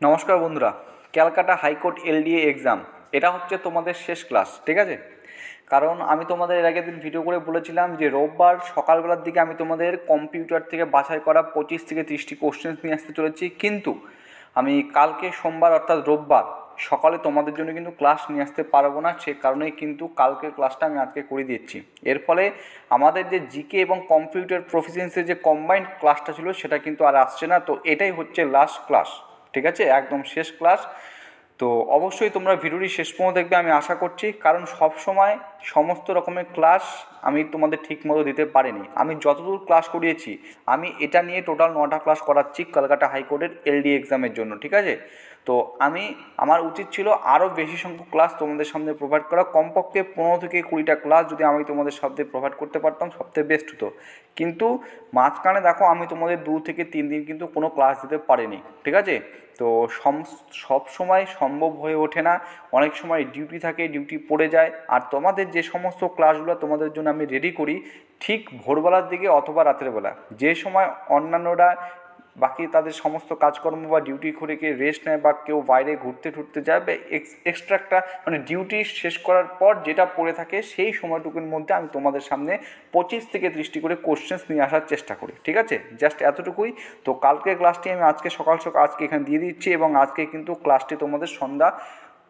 নমস্কার বন্ধুরা, Calcutta high court LDA exam এটা হচ্ছে তোমাদের শেষ ক্লাস, ঠিক আছে? কারণ আমি তোমাদের এর আগের দিন ভিডিও করে বলেছিলাম যে রোববার সকালবেলার দিকে আমি তোমাদের কম্পিউটার থেকে বাছাই করা 25 থেকে 30টি কোশ্চেন্স নিয়ে আসতে চলেছি, কিন্তু আমি কালকে সোমবার অর্থাৎ রোববার সকালে তোমাদের জন্য কিন্তু ক্লাস নিয়ে আসতে পারবো না। সে কারণেই কিন্তু কালকের ক্লাসটা আমি আজকে করে দিচ্ছি। এর ফলে আমাদের যে জিকে এবং কম্পিউটার প্রফিসিয়েন্সির যে কম্বাইন্ড ক্লাসটা ছিল সেটা কিন্তু আর আসছে না। তো এটাই হচ্ছে লাস্ট ক্লাস, ঠিক আছে? একদম শেষ ক্লাস। তো অবশ্যই তোমরা ভিডিওটি শেষ পর্যন্ত দেখবে আমি আশা করছি, কারণ সব সময় সমস্ত রকমের ক্লাস আমি তোমাদের ঠিক মতো দিতে পারিনি। আমি যতদূর ক্লাস করিয়েছি আমি এটা নিয়ে টোটাল 9টা ক্লাস করাচ্ছি কলকাতা হাইকোর্টের এলডি এক্সামের জন্য, ঠিক আছে? তো আমার উচিত ছিল আরও বেশি সংখ্যক ক্লাস তোমাদের সামনে প্রোভাইড করা, কমপক্ষে 15 থেকে 20টা ক্লাস যদি আমি তোমাদের সামনে প্রোভাইড করতে পারতাম সবথেকে বেস্ট হতো। কিন্তু মাঝখানে দেখো আমি তোমাদের 2 থেকে 3 দিন কিন্তু কোনো ক্লাস দিতে পারিনি, ঠিক আছে? তো সব সময় সম্ভব হয়ে ওঠে না, অনেক সময় ডিউটি থাকে, ডিউটি পড়ে যায়। আর তোমাদের যে সমস্ত ক্লাসগুলো তোমাদের জন্য আমি রেডি করি ঠিক ভোরবেলার দিকে অথবা রাতের বেলা, যে সময় অন্যান্যরা বাকি তাদের সমস্ত কাজকর্ম বা ডিউটি করে কেউ রেস্ট নেয় বা কেউ বাইরে ঘুরতে টুরতে যায় বা এক্সট্রা একটা মানে ডিউটি শেষ করার পর যেটা পড়ে থাকে সেই সময়টুকুর মধ্যে আমি তোমাদের সামনে 25 থেকে 30টি করে কোশ্চেন্স নিয়ে আসার চেষ্টা করি, ঠিক আছে? জাস্ট এতটুকুই। তো কালকের ক্লাসটি আমি আজকে সকাল আজকে এখানে দিয়ে দিচ্ছি, এবং আজকে কিন্তু ক্লাসটি তোমাদের সন্ধ্যা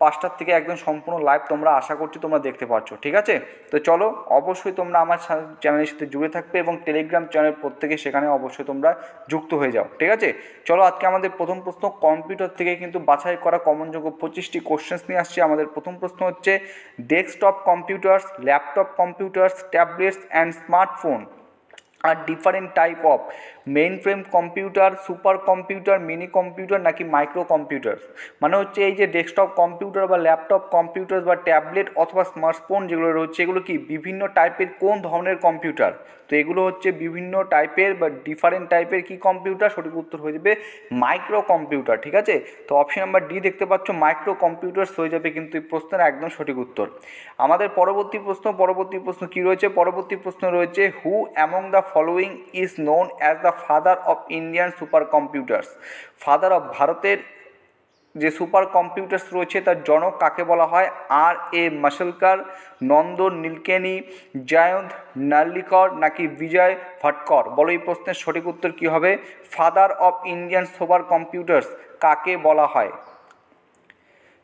5টার থেকে একদম সম্পূর্ণ লাইভ তোমরা আশা করছি তোমরা দেখতে পাচ্ছ, ঠিক আছে? তো চলো, অবশ্যই তোমরা আমার চ্যানেলের সাথে জুড়ে থাকবে এবং টেলিগ্রাম চ্যানেল প্রত্যেকে সেখানে অবশ্যই তোমরা যুক্ত হয়ে যাও, ঠিক আছে? চলো, আজকে আমাদের প্রথম প্রশ্ন কম্পিউটার থেকে কিন্তু বাছাই করা কমনযোগ্য 25টি কোশ্চেন্স নিয়ে আসছি। আমাদের প্রথম প্রশ্ন হচ্ছে, desktop computers, laptop computers, tablets and smartphone আর different type of mainframe computer, super computer, mini computer নাকি মাইক্রো কম্পিউটার? মানে হচ্ছে এই যে ডেস্কটপ কম্পিউটার বা ল্যাপটপ কম্পিউটার বা ট্যাবলেট অথবা স্মার্টফোন যেগুলো রয়েছে এগুলো কি বিভিন্ন টাইপের কোন ধরনের কম্পিউটার? তো এগুলো হচ্ছে বিভিন্ন টাইপের বা ডিফারেন্ট টাইপের কি কম্পিউটার? সঠিক উত্তর হয়ে যাবে মাইক্রো কম্পিউটার, ঠিক আছে? তো অপশন নাম্বার ডি দেখতে পাচ্ছ, মাইক্রো কম্পিউটার্স হয়ে যাবে কিন্তু এই প্রশ্নের একদম সঠিক উত্তর। আমাদের পরবর্তী প্রশ্ন কি রয়েছে? পরবর্তী প্রশ্ন রয়েছে, হু among the following is known as the father of Indian super computers? Father of ভারতের যে সুপার কম্পিউটার্স রয়েছে তার জনক কাকে বলা হয়? আর এ মাসলকার, নন্দন নীলকেনি, জয়ন্ত নার্লিকর নাকি বিজয় ভটকর? বলো এই প্রশ্নের সঠিক উত্তর কী হবে? Father of Indian super computers কাকে বলা হয়?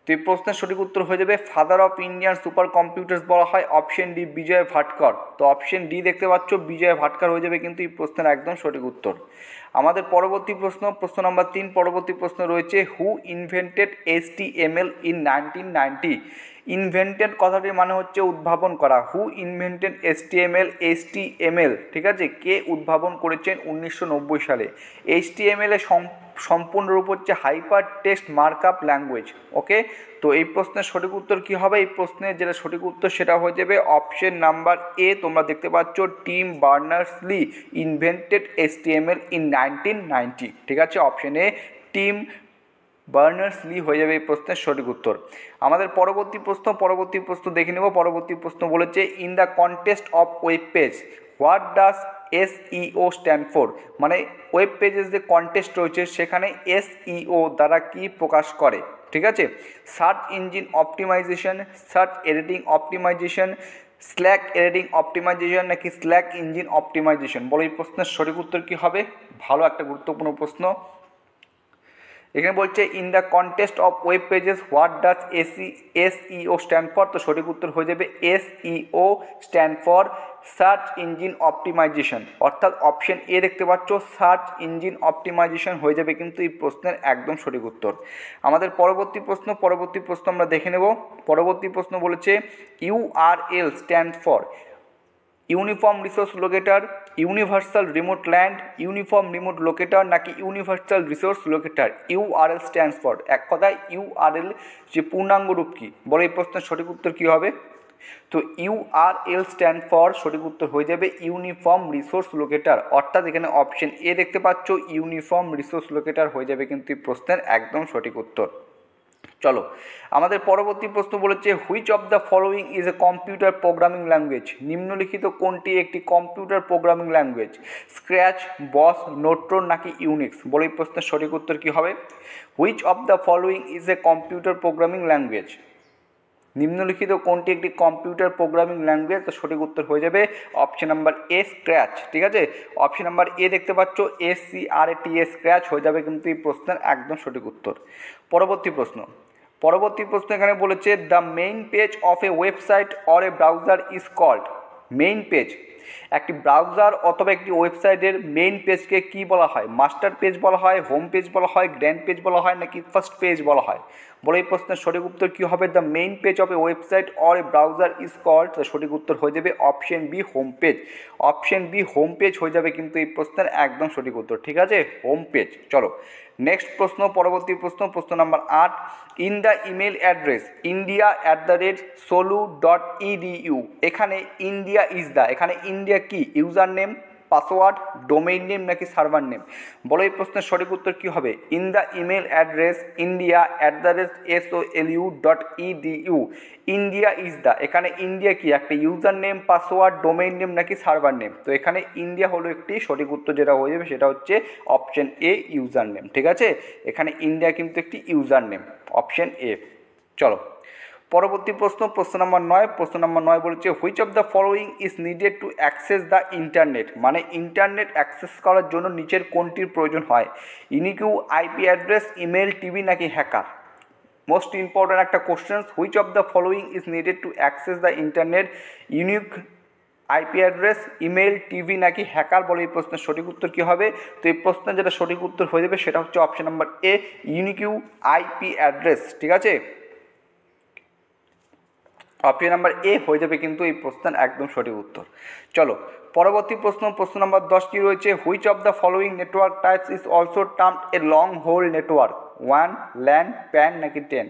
তো এই প্রশ্নের সঠিক উত্তর হয়ে যাবে father of Indian super computers বলা হয় অপশন ডি বিজয় ভাটকর। তো অপশন ডি দেখতে পাচ্ছ, বিজয় ভাটকর হয়ে যাবে কিন্তু এই প্রশ্নের একদম সঠিক উত্তর। আমাদের পরবর্তী প্রশ্ন নাম্বার 3, পরবর্তী প্রশ্ন রয়েছে, হু ইনভেন্টেড HTML ইন 1990? ইনভেন্টেড কথাটির মানে হচ্ছে উদ্ভাবন করা। হু ইনভেন্টেড HTML, ঠিক আছে? কে উদ্ভাবন করেছেন 1990 সালে? HTML এর সম্পূর্ণরূপ হচ্ছে হাইপার টেক্সট মার্কআপ ল্যাঙ্গুয়েজ, ওকে? তো এই প্রশ্নের সঠিক উত্তর কী হবে? এই প্রশ্নের যেটা সঠিক উত্তর সেটা হয়ে যাবে অপশন নাম্বার এ, তোমরা দেখতে পাচ্ছ, team Berners-Lee invented HTML in 1990, ঠিক আছে? অপশন এ টিম বার্নার্স-লি হয়ে যাবে এই প্রশ্নের সঠিক উত্তর। আমাদের পরবর্তী প্রশ্ন দেখে নেব। পরবর্তী প্রশ্ন বলেছে, in the contest of web page what does SEO stand for? মানে ওয়েব পেজের যে কন্টেস্ট রয়েছে সেখানে SEO দ্বারা কি প্রকাশ করে, ঠিক আছে? Search engine optimisation, search editing optimisation, slack editing optimisation নাকি স্ল্যাক ইঞ্জিন অপটিমাইজেশন? বলো এই প্রশ্নের সঠিক উত্তর কী হবে? ভালো একটা গুরুত্বপূর্ণ প্রশ্ন। এখানে বলছে, in the contest of web pages what does SEO stand for? তো সঠিক উত্তর হয়ে যাবে SEO stand for search engine optimisation, অর্থাৎ অপশন এ দেখতে পাচ্ছ, সার্চ ইঞ্জিন অপটিমাইজেশন হয়ে যাবে কিন্তু এই প্রশ্নের একদম সঠিক উত্তর। আমাদের পরবর্তী প্রশ্ন আমরা দেখে নেব। পরবর্তী প্রশ্ন বলেছে, URL stand for uniform resource locator, universal remote land, uniform remote locator নাকি universal resource locator? URL stands for, এক কথায় URL যে পূর্ণাঙ্গ রূপ কী? বলো এই প্রশ্নের সঠিক উত্তর কী হবে? তো URL স্ট্যান্ড ফর সঠিক উত্তর হয়ে যাবে ইউনিফর্ম রিসোর্স লোকেটার, অর্থাৎ এখানে অপশন এ দেখতে পাচ্ছ, ইউনিফর্ম রিসোর্স লোকেটার হয়ে যাবে কিন্তু এই প্রশ্নের একদম সঠিক উত্তর। চলো আমাদের পরবর্তী প্রশ্ন বলেছে which of the following is a computer programming language, নিম্নলিখিত কোনটি একটি কম্পিউটার প্রোগ্রামিং ল্যাঙ্গুয়েজ, স্ক্র্যাচ, বস, নোট্রন নাকি ইউনিক্স? বলে এই প্রশ্নের সঠিক উত্তর কী হবে? Which of the following is a computer programming language, নিম্নলিখিত কোনটি একটি কম্পিউটার প্রোগ্রামিং ল্যাঙ্গুয়েজ? তো সঠিক উত্তর হয়ে যাবে অপশন নাম্বার এ, স্ক্র্যাচ। ঠিক আছে, অপশন নাম্বার এ দেখতে পাচ্ছ, SCRAT, স্ক্র্যাচ হয়ে যাবে কিন্তু এই প্রশ্নের একদম সঠিক উত্তর। পরবর্তী প্রশ্ন এখানে বলেছে the main page of a website or a browser is called. Main page, একটি ব্রাউজার অথবা একটি ওয়েবসাইটের মেইন পেজকে কি বলা হয়? মাস্টার পেজ বলা হয়, হোম পেজ বলা হয়, গ্র্যান্ড পেজ বলা হয় নাকি ফার্স্ট পেজ বলা হয়? বলে এই প্রশ্নের সঠিক উত্তর কী হবে? The main page of a website or a browser is called, তো সঠিক উত্তর হয়ে যাবে option B, home page. Option B, home page হয়ে যাবে কিন্তু এই প্রশ্নের একদম সঠিক উত্তর। ঠিক আছে, হোম পেজ। চলো নেক্সট প্রশ্ন, পরবর্তী প্রশ্ন number 8, in the email address india@solu.edu, এখানে ইন্ডিয়া ইজ দ্য, এখানে ইন্ডিয়া কি? User name, password, domain name নাকি সার্ভার নেম? বলো এই প্রশ্নের সঠিক উত্তর কী হবে? In the email address india@solu.edu, India is the, এখানে ইন্ডিয়া কি? একটা user name, password, domain name নাকি সার্ভার নেম? তো এখানে ইন্ডিয়া হলো একটি সঠিক উত্তর, যেটা হয়ে যাবে সেটা হচ্ছে অপশন এ, ইউজার নেম। ঠিক আছে, এখানে ইন্ডিয়া কিন্তু একটি ইউজার নেম, অপশন এ। চলো পরবর্তী প্রশ্ন নাম্বার 9 বলেছে which of the following is needed to access the internet, মানে ইন্টারনেট অ্যাক্সেস করার জন্য নিচের কোনটির প্রয়োজন হয়? Unique IP address, email, TV নাকি হ্যাকার? মোস্ট ইম্পর্ট্যান্ট একটা question, which of the following is needed to access the internet, unique IP address, email, TV নাকি হ্যাকার? বলে এই প্রশ্নের সঠিক উত্তর কী হবে? তো এই প্রশ্নের যেটা সঠিক উত্তর হয়ে যাবে সেটা হচ্ছে option number A, unique IP address. ঠিক আছে, অপশন নাম্বার এ হয়ে যাবে কিন্তু এই প্রশ্নের একদম সঠিক উত্তর। চলো পরবর্তী প্রশ্ন নাম্বার 10 কি রয়েছে? Which of the following network types is also termed a long haul network, ওয়ান, ল্যান, প্যান নাকি ten?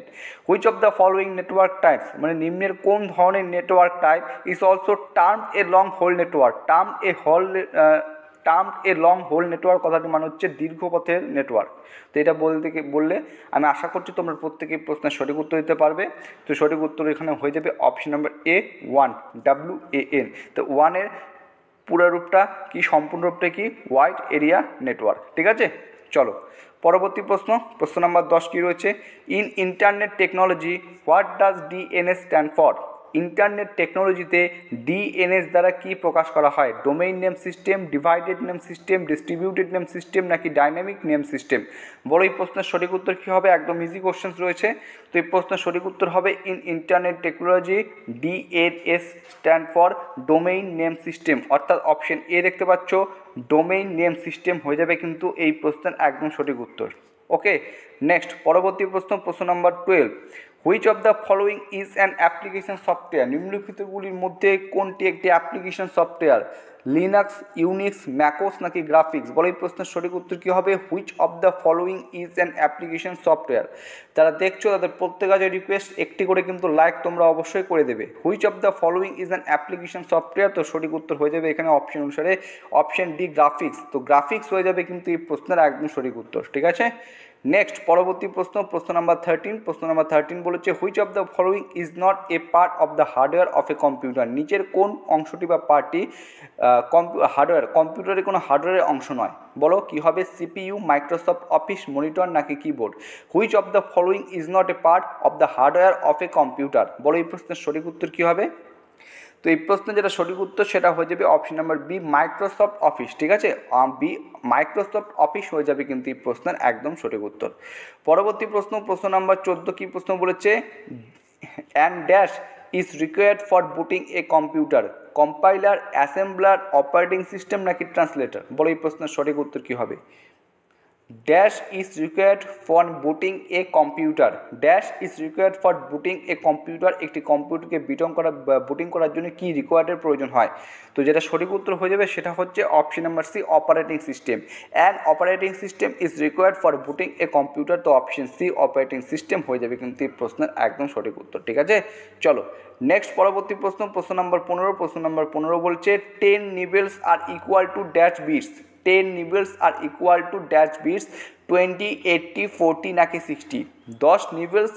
Which of the following network types, মানে নিম্নের কোন ধরনের network type is also termed a long haul network? Termed a long haul network কথাটি মানে হচ্ছে দীর্ঘপথের network. তো এটা বললে আমি আশা করছি তোমরা প্রত্যেকেই প্রশ্নের সঠিক উত্তর দিতে পারবে। তো সঠিক উত্তর এখানে হয়ে যাবে option number A, one, WAN। তো ওয়ানের পুরো রূপটা কি, সম্পূর্ণ রূপটা কি? Wide area network. ঠিক আছে, চলো পরবর্তী প্রশ্ন নাম্বার 10 কি রয়েছে? In internet technology what does DNS stand for? Internet টেকনোলজিতে DNS দ্বারা কি প্রকাশ করা হয়? Domain name system, divided name system, distributed name system নাকি ডাইনামিক নেম সিস্টেম? বলো এই প্রশ্নের সঠিক উত্তর কী হবে? একদম ইজি কোশ্চেন রয়েছে। তো এই প্রশ্নের সঠিক উত্তর হবে in internet technology DNS stand for domain name system, অর্থাৎ অপশন এ দেখতে পাচ্ছ, ডোমেইন নেম সিস্টেম হয়ে যাবে কিন্তু এই প্রশ্নের একদম সঠিক উত্তর। ওকে, নেক্সট পরবর্তী প্রশ্ন number 12, which of the following is an application software? নিম্নলিখিতগুলির মধ্যে কোনটি একটি application software? Linux, Unix, macOS নাকি গ্রাফিক্স? বলে এই প্রশ্নের সঠিক উত্তর কী হবে? Which of the following is an application software. যারা দেখছো তাদের প্রত্যেক কাজে রিকোয়েস্ট একটি করে কিন্তু লাইক তোমরা অবশ্যই করে দেবে। Which of the following is an application software, তো সঠিক উত্তর হয়ে যাবে এখানে অপশন অনুসারে অপশন ডি, গ্রাফিক্স। তো গ্রাফিক্স হয়ে যাবে কিন্তু এই প্রশ্নের একদম সঠিক উত্তর। ঠিক আছে, নেক্সট পরবর্তী প্রশ্ন নাম্বার 13 বলেছে which of the following is not a part of the hardware of a computer? নিচের কোন অংশটি বা পার্টটি কম্পিউটারের কোনো হার্ডওয়্যারের অংশ নয়? বলো কি হবে? CPU, মাইক্রোসফট অফিস, মনিটর নাকি keyboard? Which of the following is not a part of the hardware of a computer? বলো এই প্রশ্নের সঠিক উত্তর কী হবে? তো এই প্রশ্নের যেটা সঠিক উত্তর সেটা হয়ে যাবে option number B, Microsoft Office. ঠিক আছে, বি, মাইক্রোসফট অফিস হয়ে যাবে কিন্তু এই প্রশ্নের একদম সঠিক উত্তর। পরবর্তী প্রশ্ন নাম্বার 14 কি প্রশ্ন বলেছে? And dash is required for booting a computer? Compiler, assembler, operating system নাকি ট্রান্সলেটর? বলো এই প্রশ্নের সঠিক উত্তর কী হবে? Dash is required for booting a computer, dash is required for booting a computer, একটি কম্পিউটারকে বুটিং করার জন্য কি রিকোয়ার্ডের প্রয়োজন হয়? তো যেটা সঠিক উত্তর হয়ে যাবে সেটা হচ্ছে option number C, operating system. And operating system is required for booting a computer, তো অপশন সি, অপারেটিং সিস্টেম হয়ে যাবে কিন্তু এই প্রশ্নের একদম সঠিক উত্তর। ঠিক আছে, চলো নেক্সট পরবর্তী প্রশ্ন নাম্বার 15 বলছে 10 nibbles are equal to dash bits. 10 nibbles are equal to dash bits 20, 80, 40 নাকি 60? 10 নিবেলস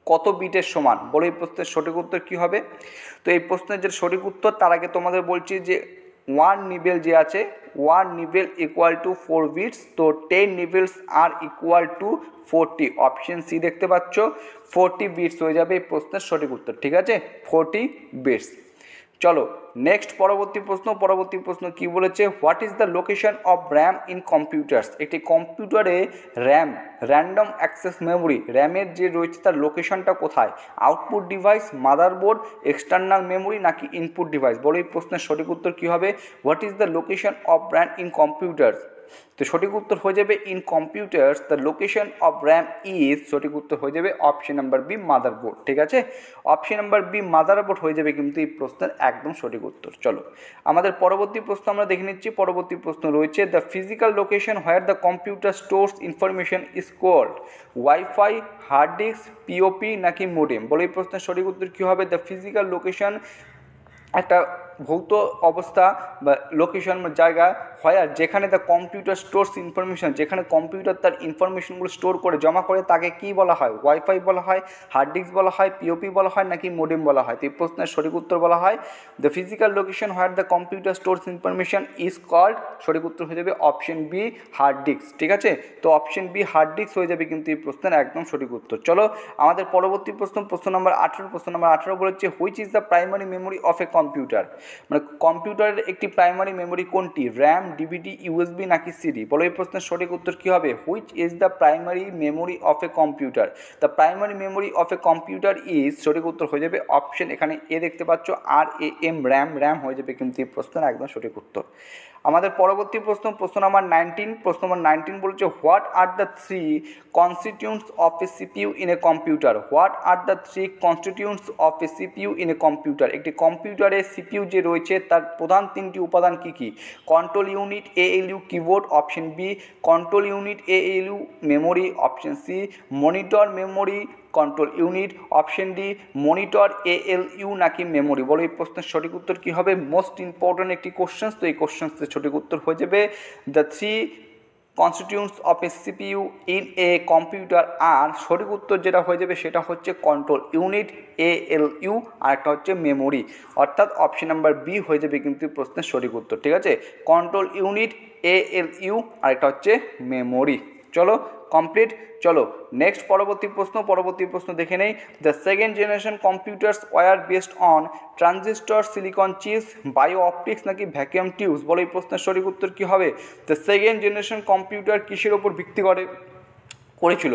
কত বিটের সমান? বলো এই প্রশ্নের সঠিক উত্তর কী হবে? তো এই প্রশ্নের যে সঠিক উত্তর তার আগে তোমাদের বলছি যে 1 নিবেল যে আছে 1 নিবেল ইকুয়াল টু 4 বিটস, তো 10 nibbles are equal two 40, option C দেখতে পাচ্ছ 40 বিটস হয়ে যাবে এই প্রশ্নের সঠিক উত্তর, ঠিক আছে, 40 বিটস। চলো নেক্সট পরবর্তী প্রশ্ন কি বলেছে, what is the location of RAM in computers? একটি কম্পিউটারে র্যান্ডম অ্যাক্সেস মেমোরি র্যামের যে রয়েছে তার লোকেশনটা কোথায়? Output device, motherboard, external memory নাকি ইনপুট ডিভাইস? বলো এই প্রশ্নের সঠিক উত্তর কী হবে? What is the location of RAM in computers? তো সঠিক উত্তর হয়ে যাবে in computers the location of RAM is, সঠিক উত্তর হয়ে যাবে অপশন নাম্বার বি মাদারবোর্ড, ঠিক আছে, অপশন নাম্বার বি মাদারবোর্ড হয়ে যাবে কিন্তু এই প্রশ্নের একদম সঠিক উত্তর। চলো আমাদের পরবর্তী প্রশ্ন আমরা দেখে নিচ্ছি। পরবর্তী প্রশ্ন রয়েছে the physical location where the computer stores information is called wifi, hard disk, POP নাকি মোডেম? বলে এই প্রশ্নের সঠিক উত্তর কী হবে? দ্য ফিজিক্যাল লোকেশন একটা ভৌত অবস্থা বা লোকেশন বা জায়গা হয় আর যেখানে দ্য কম্পিউটার স্টোরস ইনফরমেশন, যেখানে কম্পিউটার তার ইনফরমেশনগুলো স্টোর করে জমা করে তাকে কি বলা হয়? ওয়াইফাই বলা হয়, হার্ড ডিস্ক বলা হয়, পিওপি বলা হয় নাকি মোডেম বলা হয়? তো এই প্রশ্নের সঠিক উত্তর বলা হয় the physical location where the computer stores information is called, সঠিক উত্তর হয়ে যাবে অপশন বি হার্ড ডিস্ক, ঠিক আছে, তো অপশন বি হার্ড ডিস্ক হয়ে যাবে কিন্তু এই প্রশ্নের একদম সঠিক উত্তর। চলো আমাদের পরবর্তী প্রশ্ন নম্বর 18 বলেছে which is the primary memory of a computer? মানে কম্পিউটারের একটি প্রাইমারি মেমোরি কোনটি? র্যাম, ডিভিডি, ইউএসবি নাকি সিডি? বলো এই প্রশ্নের সঠিক উত্তর কী হবে? Which is the primary memory of a computer? The primary memory of a computer is, সঠিক উত্তর হয়ে যাবে অপশন এখানে এ দেখতে পাচ্ছ RAM, র্যাম হয়ে যাবে কিন্তু এই প্রশ্নের একদম সঠিক উত্তর। আমাদের পরবর্তী প্রশ্ন নাম্বার 19 বলছে what are the three constituents of a CPU in a computer? What are the three constituents of a CPU in a computer? একটি কম্পিউটারে সিপিইউ যে রয়েছে তার প্রধান তিনটি উপাদান কি কি? Control unit, ALU keyboard, option B control unit, ALU memory, option C monitor memory, control unit, option D monitor, ALU নাকি মেমোরি? বলো এই প্রশ্নের সঠিক উত্তর কী হবে? মোস্ট ইম্পর্টেন্ট একটি কোশ্চেন, তো এই কোশ্চেন্সের সঠিক উত্তর হয়ে যাবে the three constituents of a CPU in a computer, আর সঠিক উত্তর যেটা হয়ে যাবে সেটা হচ্ছে কন্ট্রোল ইউনিট, ALU আর একটা হচ্ছে মেমোরি, অর্থাৎ অপশন নাম্বার বি হয়ে যাবে কিন্তু প্রশ্নের সঠিক উত্তর, ঠিক আছে, কন্ট্রোল ইউনিট, ALU আর একটা হচ্ছে মেমোরি। চলো কমপ্লিট। চলো নেক্সট পরবর্তী প্রশ্ন দেখে নেই। The second generation computers were based on transistor, silicon chips, bio optics নাকি ভ্যাকুয়াম টিউবস? বলো এই প্রশ্নের সঠিক উত্তর কী হবে? দ্য সেকেন্ড জেনারেশন কম্পিউটার কিসের ওপর ভিত্তি করেছিল?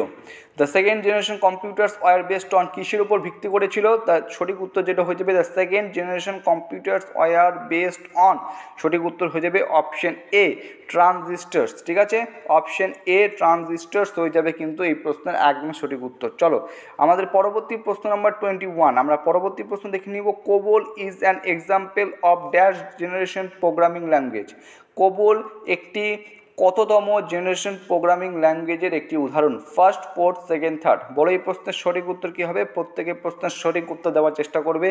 The second generation computers were based on কিসের উপর ভিত্তি করেছিল? তার সঠিক উত্তর যেটা হয়ে যাবে the second generation computers were based on, সঠিক উত্তর হয়ে যাবে অপশন এ ট্রানজিস্টার্স, ঠিক আছে, অপশন এ ট্রানজিস্টার্স হয়ে যাবে কিন্তু এই প্রশ্নের একদম সঠিক উত্তর। চলো আমাদের পরবর্তী প্রশ্ন নাম্বার 21, আমরা পরবর্তী প্রশ্ন দেখে নিব। COBOL is an example of dash generation programming language? COBOL একটি কততম জেনারেশন প্রোগ্রামিং ল্যাঙ্গুয়েজের একটি উদাহরণ? First, fourth, second, third? বলো এই প্রশ্নের সঠিক উত্তর কী হবে? প্রত্যেকে প্রশ্নের সঠিক উত্তর দেওয়ার চেষ্টা করবে।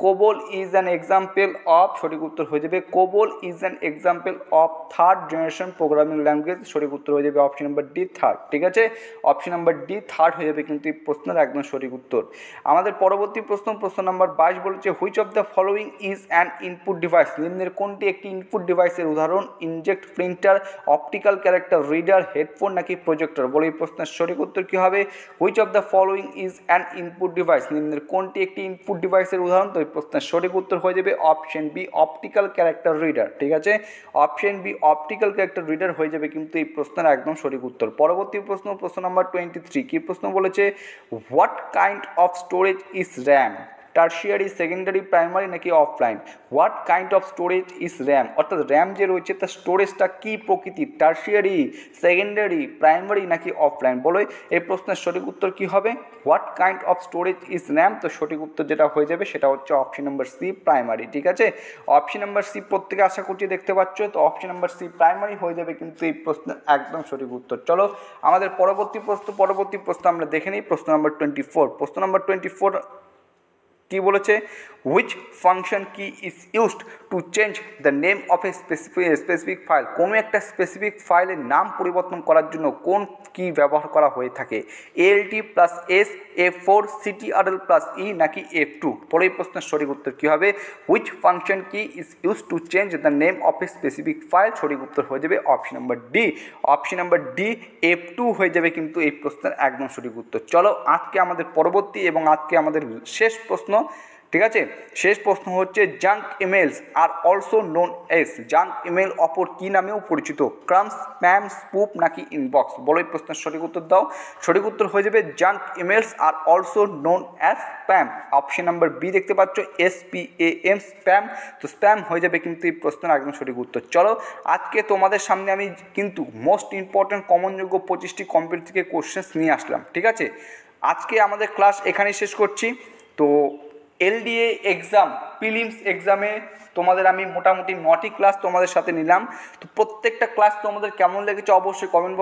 COBOL is an example of, সঠিক উত্তর হয়ে যাবে COBOL is an example of third generation programming language, সঠিক উত্তর হয়ে যাবে অপশন নাম্বার ডি থার্ড, ঠিক আছে, অপশন নাম্বার ডি থার্ড হয়ে যাবে কিন্তু এই প্রশ্নের একদম সঠিক উত্তর। আমাদের পরবর্তী প্রশ্ন নাম্বার 22 বলেছে which of the following is an input device? নিম্নের কোনটি একটি ইনপুট ডিভাইসের উদাহরণ? Inkjet printer, optical character reader, headphone নাকি প্রজেক্টর? বলে এই প্রশ্নের সঠিক উত্তর কী হবে? Which of the following is an input device? নিম্নের কোনটি একটি ইনপুট ডিভাইসের উদাহরণ? তো এই প্রশ্নের সঠিক উত্তর হয়ে যাবে option B optical character reader, ঠিক আছে, option B optical character reader হয়ে যাবে কিন্তু এই প্রশ্নের একদম সঠিক উত্তর। পরবর্তী প্রশ্ন নাম্বার 23, কি প্রশ্ন বলেছে? What kind of storage is RAM? Tertiary, secondary, primary নাকি offline? What kind of storage is RAM, অর্থাৎ র্যাম যে রয়েছে তার স্টোরেজটা কী প্রকৃতির? টার্সিয়ারি, সেকেন্ডারি, প্রাইমারি নাকি অফলাইন? বলো এই প্রশ্নের সঠিক উত্তর কী হবে? What kind of storage is RAM, তো সঠিক উত্তর যেটা হয়ে যাবে সেটা হচ্ছে অপশন নাম্বার সি প্রাইমারি, ঠিক আছে, অপশন নাম্বার সি প্রত্যেকে আশা করছি দেখতে পাচ্ছ, তো অপশন নাম্বার সি প্রাইমারি হয়ে যাবে কিন্তু এই প্রশ্নের একদম সঠিক উত্তর। চলো আমাদের পরবর্তী প্রশ্ন আমরা দেখে নিই। প্রশ্ন নাম্বার 24, কি বলেছে, হুইচ ফাংশন কি is used to change the name of a specific file, কোনো একটা স্পেসিফিক ফাইলের নাম পরিবর্তন করার জন্য কোন কি ব্যবহার করা হয়ে থাকে, ALT plus S, F4, CTRL plus E নাকি F2। পরের প্রশ্নের সঠিক উত্তর কী হবে, হুইচ ফাংশন কি is use to change the name of a specific file. সঠিক উত্তর হয়ে যাবে option number D, option number D F2 হয়ে যাবে কিন্তু এই প্রশ্নের একদম সঠিক উত্তর। চলো আজকে আমাদের পরবর্তী এবং আজকে আমাদের শেষ প্রশ্ন, ঠিক আছে, শেষ প্রশ্ন হচ্ছে জাঙ্ক ইমেলস আর also known as, junk email অপর কী নামেও পরিচিত, ক্রাম্প, স্প্যাম, স্পুপ নাকি ইনবক্স। বলো এই প্রশ্নের সঠিক উত্তর দাও। সঠিক উত্তর হয়ে যাবে জাঙ্ক ইমেলস আর also known as spam. Option number B দেখতে পাচ্ছ SPAM, স্প্যাম। তো স্প্যাম হয়ে যাবে কিন্তু এই প্রশ্নের একদম সঠিক উত্তর। চলো আজকে তোমাদের সামনে আমি কিন্তু মোস্ট ইম্পর্ট্যান্ট কমনযোগ্য 25টি কম্পিউটার থেকে কোশ্চেন্স নিয়ে আসলাম, ঠিক আছে। আজকে আমাদের ক্লাস এখানেই শেষ করছি। তো LDA এক্সাম, প্রিলিমস এক্সামে তোমাদের আমি মোটামুটি 9টি ক্লাস তোমাদের সাথে নিলাম। তো প্রত্যেকটা ক্লাস তোমাদের কেমন লেগেছে অবশ্যই কমেন্ট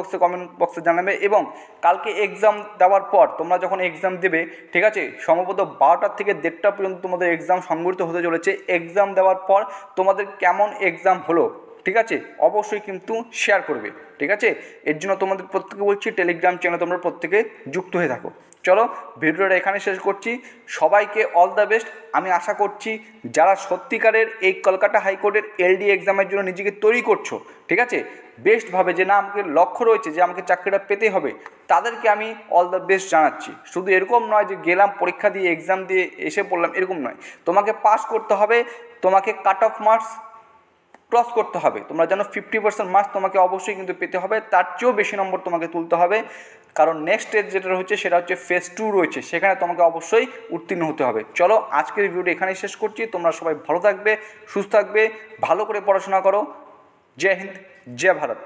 বক্সে জানাবে। এবং কালকে এক্সাম দেওয়ার পর তোমরা যখন এক্সাম দেবে, ঠিক আছে, সম্ভবত 12টা থেকে 1:30 পর্যন্ত তোমাদের এক্সাম সংগঠিত হতে চলেছে। এক্সাম দেওয়ার পর তোমাদের কেমন এক্সাম হলো, ঠিক আছে, অবশ্যই কিন্তু শেয়ার করবে, ঠিক আছে। এর জন্য তোমাদের প্রত্যেকে বলছি টেলিগ্রাম চ্যানেলে তোমরা প্রত্যেকে যুক্ত হয়ে থাকো। চলো ভিডিওটা এখানে শেষ করছি। সবাইকে অল দ্য বেস্ট। আমি আশা করছি যারা সত্যিকারের এই কলকাতা হাইকোর্টের LDA এক্সামের জন্য নিজেকে তৈরি করছো, ঠিক আছে, বেস্টভাবে, যে না আমাকে লক্ষ্য রয়েছে যে আমাকে চাকরিটা পেতে হবে, তাদেরকে আমি অল দ্য বেস্ট জানাচ্ছি। শুধু এরকম নয় যে গেলাম পরীক্ষা দিয়ে এক্সাম দিয়ে এসে পড়লাম, এরকম নয়। তোমাকে পাস করতে হবে, তোমাকে কাট অফ মার্কস ক্রস করতে হবে। তোমরা জানো 50% মার্কস তোমাকে অবশ্যই কিন্তু পেতে হবে, তার চেয়েও বেশি নম্বর তোমাকে তুলতে হবে। কারণ নেক্সট স্টেজ যেটা রয়েছে সেটা হচ্ছে ফেজ 2 রয়েছে, সেখানে তোমাকে অবশ্যই উত্তীর্ণ হতে হবে। চলো আজকের ভিডিওটা এখানেই শেষ করছি। তোমরা সবাই ভালো থাকবে, সুস্থ থাকবে, ভালো করে পড়াশোনা করো। জয় হিন্দ, জয় ভারত।